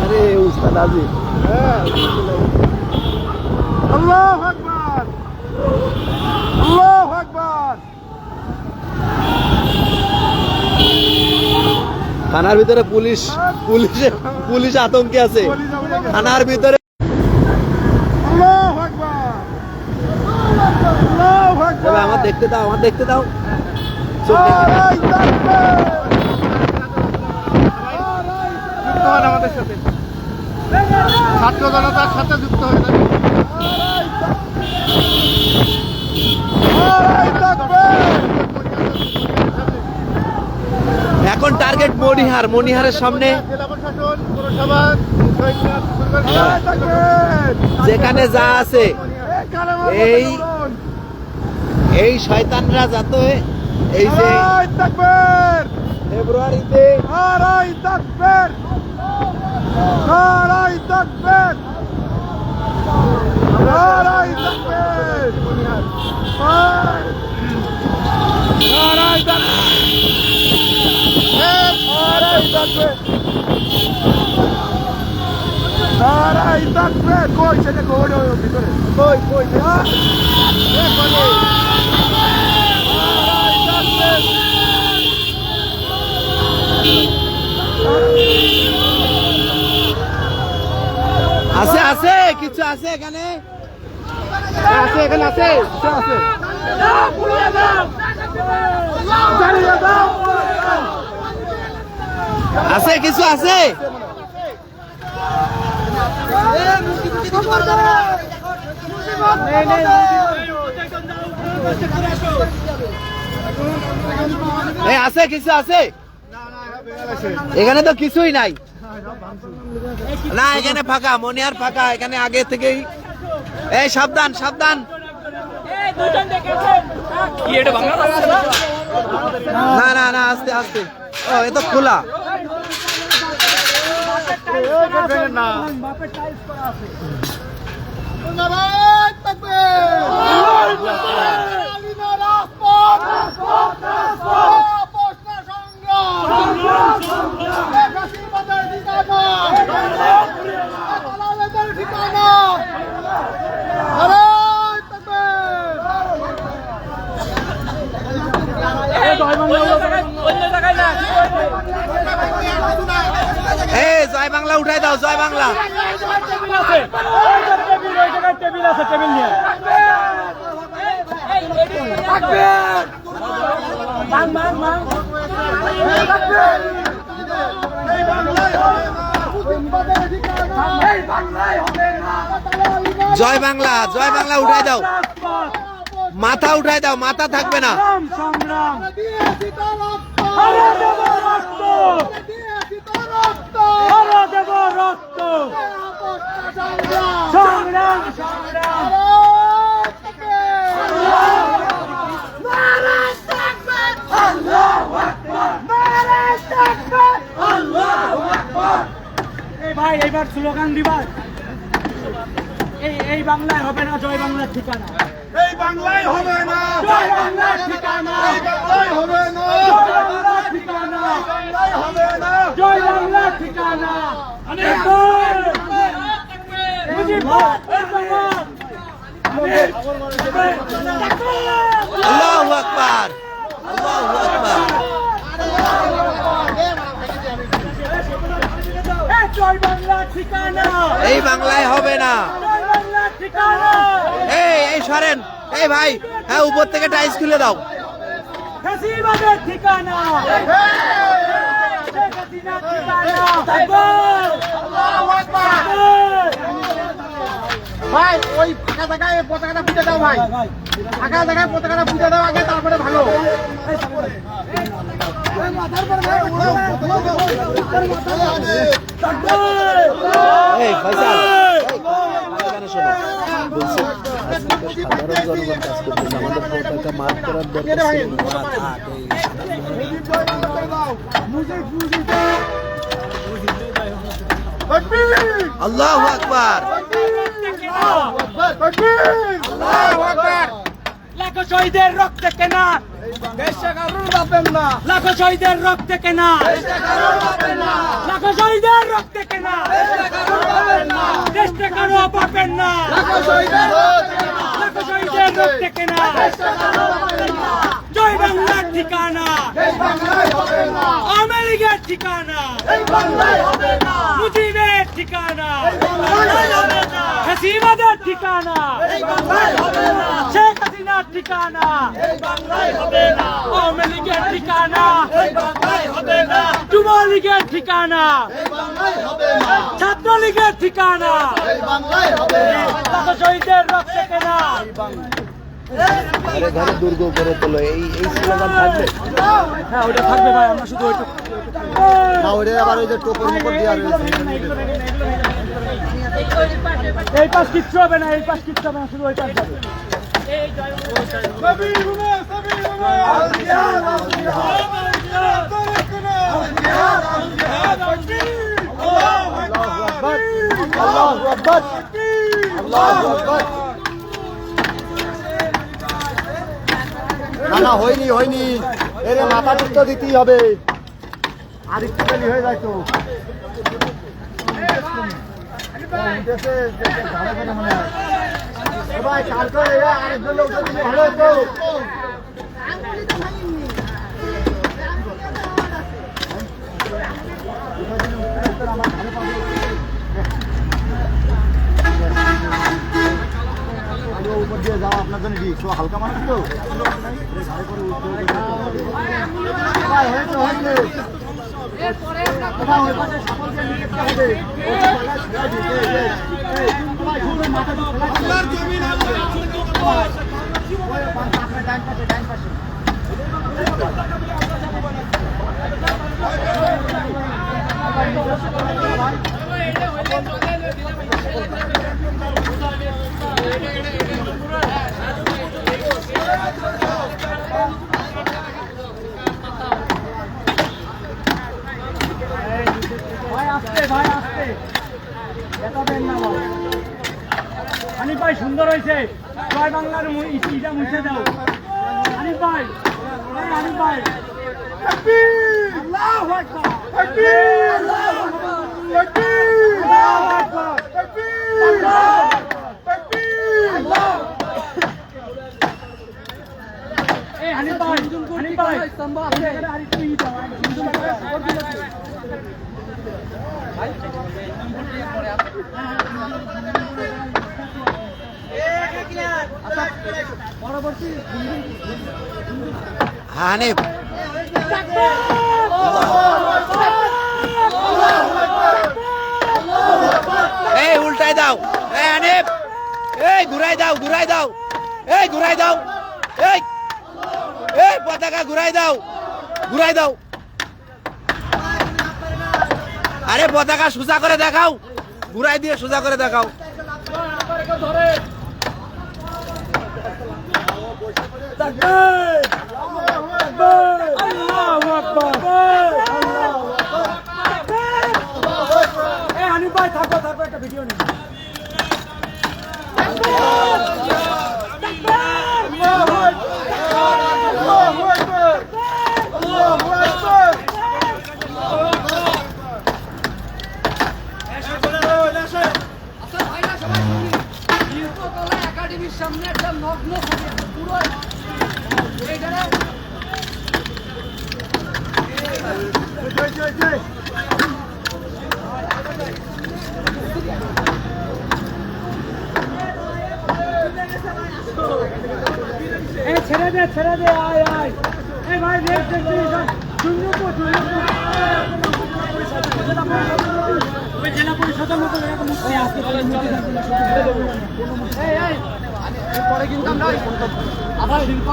আরে উস্তাদ আজি আল্লাহু আকবার আল্লাহু আকবার। থানার ভিতরে পুলিশ আতঙ্কে আছে থানার ভিতরে। আল্লাহু আকবার আল্লাহু আকবার। আমার দেখতে দাও নারায়ে তাকবীর। যুক্ত হন আমাদের সাথে, ছাত্র জনতার সাথে যুক্ত হয়ে যান। নারায়ে তাকবীর। এখন টার্গেট মনিহারের সামনে জেলা প্রশাসন, পৌরসভা, নারায়ে তাকবীর। যেখানে যা আছে এই শয়তানরা যাতে এই যে নারায়ে তাকবীর। ফেব্রুয়ারিতে নারায়ে তাকবীর নারায়ে তাকবীর নারায়ে তাকবীর নারায়ে তাকবীর নারায়ে তাকবীর। কই সেটা কই ভিতরে কই নারায়ে তাকবীর। আছে কিছু আছে এখানে এখানে আছে আছে কিছু আছে। আছে কিছু আছে এখানে তো কিছুই নাই না, এখানে ফাঁকা, মনিহার ফাঁকা, এখানে আগে থেকেই। এই সাবধান না আস্তে ও এ তো খোলা। জয় বাংলা উঠাই দাও, জয় বাংলা। জয় বাংলা উঠাই দাও, মাথা উঠাই দাও, মাথা থাকবে না। ভাই এবার স্লোগান দিবা, এই বাংলায় হবে না জয় বাংলার ঠিকানা, এই বাংলায় হবে না জয় বাংলার ঠিকানা, এই বাংলায় হবে না জয় বাংলার ঠিকানা, বাংলায় হবে না জয় বাংলার ঠিকানা। আল্লাহু আকবার, আল্লাহু আকবার। জয় বাংলার ঠিকানা, এই বাংলায় হবে না। জয় বাংলার ঠিকানা। এই সরেন, এই ভাই, হ্যাঁ উপর থেকে টাইলস খুলে দাও। ফ্যাসিবাদের ঠিকানা, শেখ হাসিনার ঠিকানা। আল্লাহু আকবার। ভাই ওই ফাঁকা জায়গায় পতাকাটা পুঁতে দাও, ভাই ফাঁকা জায়গায় পতাকাটা পুঁতে দাও আগে, তারপরে ভালো। এই ফয়সাল, এখানে শোনো, বলছি সাধারণ জনগণ কাজ করতেছে, আমাদের পতাকা মার্ক করার দরকার ছিল না। আল্লাহু আকবার, লাখো শহীদের রক্তে কেনা দেশটা কারোর বাপের না, লাখো শহীদের রক্তে কেনা, দেশটা কারোর বাপের না, লাখো শহীদের রক্তে কেনা, দেশটা কারোর বাপের না, দেশটা কারো পাবেন না, লাখো শহীদের রক্তে কেনা, লাখো শহীদের রক্তে কেনা, দেশটা কারোর বাপের না, জয় বাংলার ঠিকানা, এই বাংলায় হবে না, আওয়ামী লীগের ঠিকানা, এই বাংলায় হবে না, মুজিবের ঠিকানা, বাংলায় হবে না, হাসিনাদের ঠিকানা, এই বাংলায় হবে না, শেখ হাসিনার ঠিকানা, এই বাংলায় হবে না, আওয়ামী লীগের ঠিকানা, এই বাংলায় হবে না, যুবলীগের ঠিকানা, এই বাংলায় হবে না, ছাত্রলীগের ঠিকানা, এই বাংলায় হবে না, লাখো শহীদের রক্তে কেনা। ঘরে ঘরে দুর্গ করে তোলো, এই স্লোগান থাকবে। হ্যাঁ ওটা থাকবে ভাই, আমরা শুধু ওইটুকু না ওরে আবার ওই যে টোপের উপর দেওয়া রয়েছে, এই পাশ কিচ্ছু হবে না, এই পাশ কিচ্ছু হবে না, শুধু ওই পাশ যাবে। আল্লাহু আকবার, আল্লাহু আকবার। না না হয়নি হয়নি, এর মাথা টুকতো দিতেই হবে, আর একটু পেলি হয়ে যায় তো। ভাই কালকে আরেকজন লোক ভালো হতো। উপর দিয়ে যাওয়া আপনার জন্য কি হালকা মানুষ তো ভাই আসতে, ভাই আসতে, দেখাবেন না ভাই। হানিফ ভাই সুন্দর হয়েছে, জয় বাংলার ইটা মুছে দাও। হানিফ ভাই, এই হানিফ ভাই, আল্লাহু আকবার, আল্লাহু আকবার, এই হানিফ ভাই, হানিফ ভাই, আরেকটু ই দাও, হানিফ এই উল্টাই দাও, এই হানিফ এই ঘুরাই দাও, ঘুরাই দাও, এই ঘুরাই দাও, এই এই পতাকা ঘুরাই দাও, ঘুরাই দাও। আরে পতাকা সোজা করে দেখাও, ঘুরাই দিয়ে সোজা করে দেখাও। আল্লাহু আকবার, এই হানিফ ভাই থাকো, থাকো, একটা ভিডিও নিন। একাডেমির সামনে একটা নগ্ন ছবি আছে, পুরো এইখানে এই ছেড়ে দে, ছেড়ে দে, আয় আয়, এই ভাই নেক্সট ডেস্টিনেশন দুর্গাপুর, ওই জেলা পরিষদের মতো এরকম মূর্তি আসতে পারে, পরে কিন্তু আমরা আবার শিল্প